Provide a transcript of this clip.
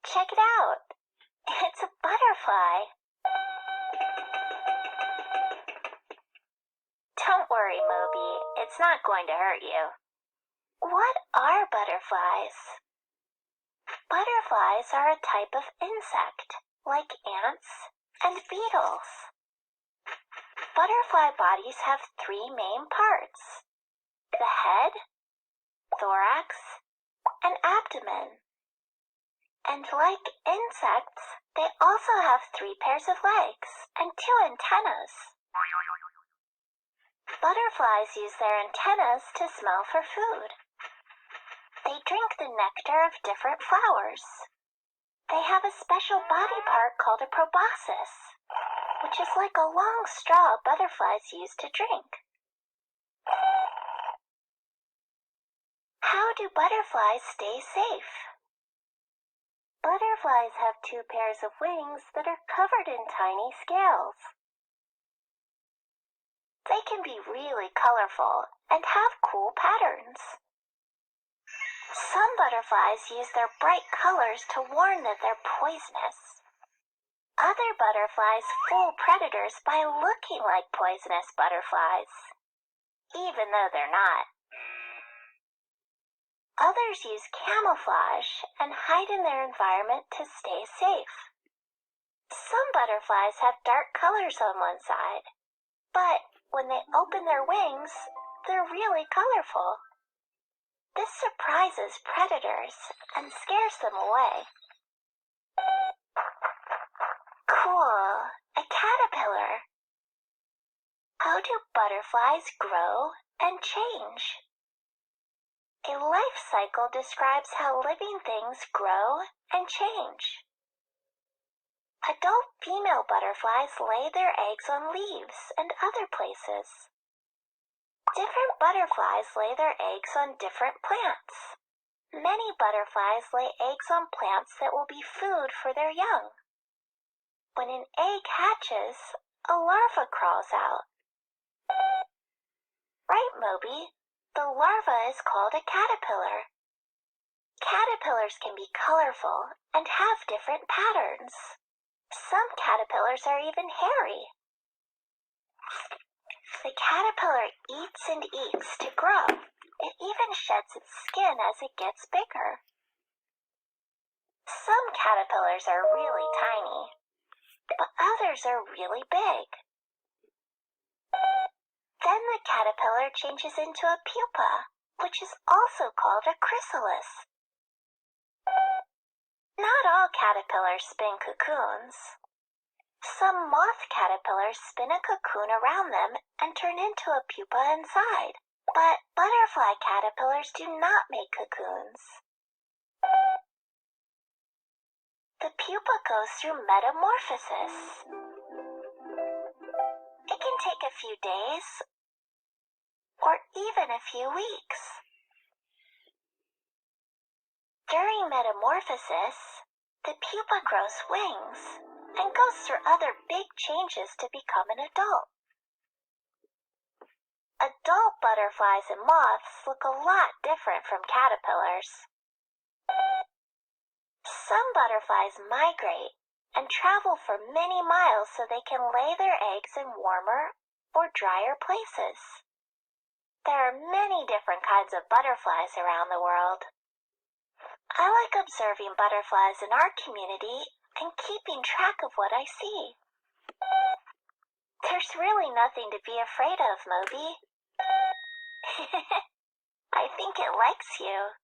Check it out. It's a butterfly. Don't worry, Moby. It's not going to hurt you. What are butterflies? Butterflies are a type of insect, like ants and beetles. Butterfly bodies have three main parts: the head, thorax, and abdomen. And like insects, they also have three pairs of legs and two antennas. Butterflies use their antennas to smell for food. They drink the nectar of different flowers. They have a special body part called a proboscis, which is like a long straw butterflies use to drink. How do butterflies stay safe? Butterflies have two pairs of wings that are covered in tiny scales. They can be really colorful and have cool patterns. Some butterflies use their bright colors to warn that they're poisonous. Other butterflies fool predators by looking like poisonous butterflies, even though they're not. Others use camouflage and hide in their environment to stay safe. Some butterflies have dark colors on one side, but when they open their wings, they're really colorful. This surprises predators and scares them away. Cool, a caterpillar. How do butterflies grow and change? A life cycle describes how living things grow and change. Adult female butterflies lay their eggs on leaves and other places. Different butterflies lay their eggs on different plants. Many butterflies lay eggs on plants that will be food for their young. When an egg hatches, a larva crawls out. Right, Moby, the larva is called a caterpillar. Caterpillars can be colorful and have different patterns. Some caterpillars are even hairy. The caterpillar eats and eats to grow. It even sheds its skin as it gets bigger. Some caterpillars are really tiny, but others are really big. Then the caterpillar changes into a pupa, which is also called a chrysalis. Not all caterpillars spin cocoons. Some moth caterpillars spin a cocoon around them and turn into a pupa inside, but butterfly caterpillars do not make cocoons. The pupa goes through metamorphosis. It can take a few days or even a few weeks. During metamorphosis, the pupa grows wings and goes through other big changes to become an adult. Adult butterflies and moths look a lot different from caterpillars. Some butterflies migrate and travel for many miles so they can lay their eggs in warmer or drier places. There are many different kinds of butterflies around the world. I like observing butterflies in our community and keeping track of what I see. There's really nothing to be afraid of, Moby. I think it likes you.